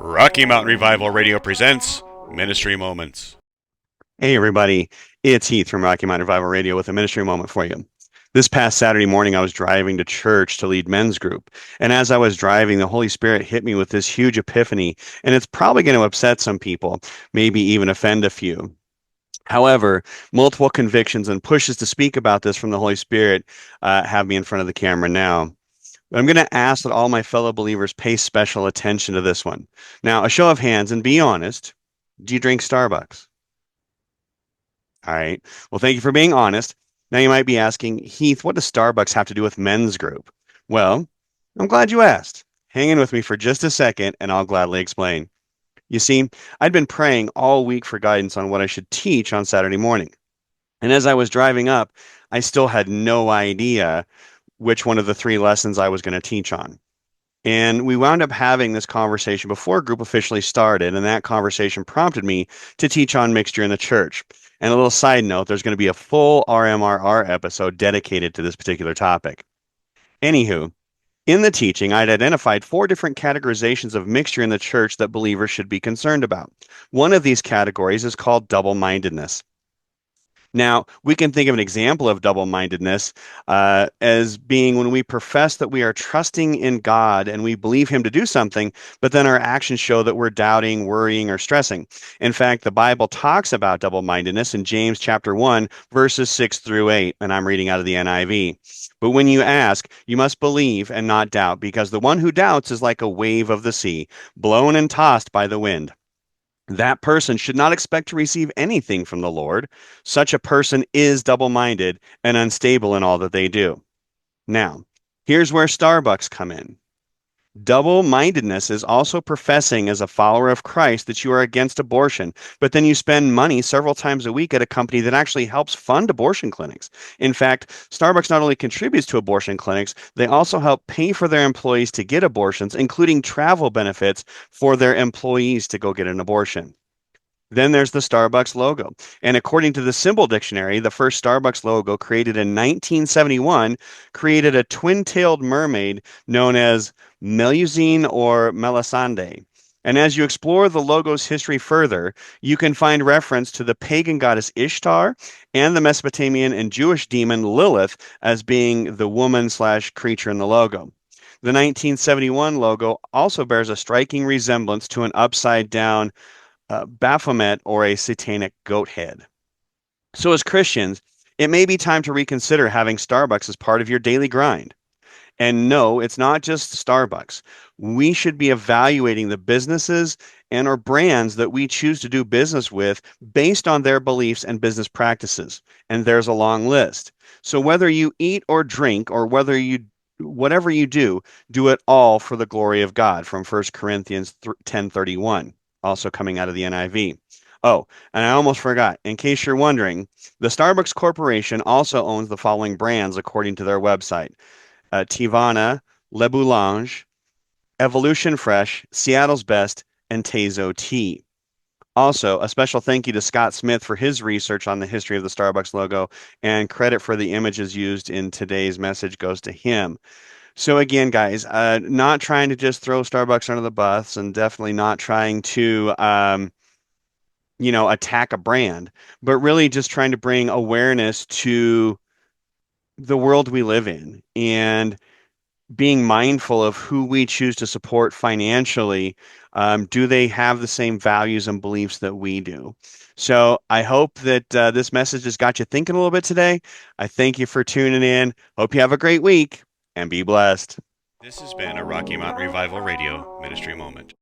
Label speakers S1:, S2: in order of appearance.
S1: Rocky Mountain Revival Radio presents Ministry Moments.
S2: Hey, everybody. It's Heath from Rocky Mountain Revival Radio with a ministry moment for you. This past Saturday morning, I was driving to church to lead men's group. And as I was driving, the Holy Spirit hit me with this huge epiphany. And it's probably going to upset some people, maybe even offend a few. However, multiple convictions and pushes to speak about this from the Holy Spirit have me in front of the camera now. I'm going to ask that all my fellow believers pay special attention to this one. Now, a show of hands and be honest. Do you drink Starbucks? All right. Well, thank you for being honest. Now you might be asking, Heath, what does Starbucks have to do with men's group? Well, I'm glad you asked. Hang in with me for just a second, and I'll gladly explain. You see, I'd been praying all week for guidance on what I should teach on Saturday morning. And as I was driving up, I still had no idea which one of the three lessons I was going to teach on. And we wound up having this conversation before group officially started, and that conversation prompted me to teach on mixture in the church. And a little side note, there's going to be a full RMRR episode dedicated to this particular topic. Anywho, in the teaching, I'd identified four different categorizations of mixture in the church that believers should be concerned about. One of these categories is called double mindedness. Now, we can think of an example of double-mindedness as being when we profess that we are trusting in God and we believe Him to do something, but then our actions show that we're doubting, worrying, or stressing. In fact, the Bible talks about double-mindedness in James chapter 1, verses 6 through 8, and I'm reading out of the NIV. But when you ask, you must believe and not doubt, because the one who doubts is like a wave of the sea, blown and tossed by the wind. That person should not expect to receive anything from the Lord. Such a person is double-minded and unstable in all that they do. Now, here's where Starbucks come in. Double-mindedness is also professing as a follower of Christ that you are against abortion, but then you spend money several times a week at a company that actually helps fund abortion clinics. In fact, Starbucks not only contributes to abortion clinics, they also help pay for their employees to get abortions, including travel benefits for their employees to go get an abortion. Then there's the Starbucks logo. And according to the Symbol Dictionary, the first Starbucks logo, created in 1971, created a twin-tailed mermaid known as Melusine or Melisande. And as you explore the logo's history further, you can find reference to the pagan goddess Ishtar and the Mesopotamian and Jewish demon Lilith as being the woman slash creature in the logo. The 1971 logo also bears a striking resemblance to an upside down Baphomet or a satanic goat head. So, as Christians, it may be time to reconsider having Starbucks as part of your daily grind. And no, it's not just Starbucks. We should be evaluating the businesses and or brands that we choose to do business with based on their beliefs and business practices. And there's a long list. So whether you eat or drink or whatever you do it all for the glory of God from 1 Corinthians 10:31, also coming out of the NIV. Oh, and I almost forgot. In case you're wondering, the Starbucks Corporation also owns the following brands according to their website. Tivana, Le Boulange, Evolution Fresh, Seattle's Best, and Tezo Tea. Also, a special thank you to Scott Smith for his research on the history of the Starbucks logo, and credit for the images used in today's message goes to him. So again, guys, not trying to just throw Starbucks under the bus and definitely not trying to, attack a brand, but really just trying to bring awareness to the world we live in and being mindful of who we choose to support financially. Do they have the same values and beliefs that we do? So I hope that this message has got you thinking a little bit today. I thank you for tuning in. Hope you have a great week and be blessed.
S1: This has been a Rocky Mountain Revival Radio Ministry Moment.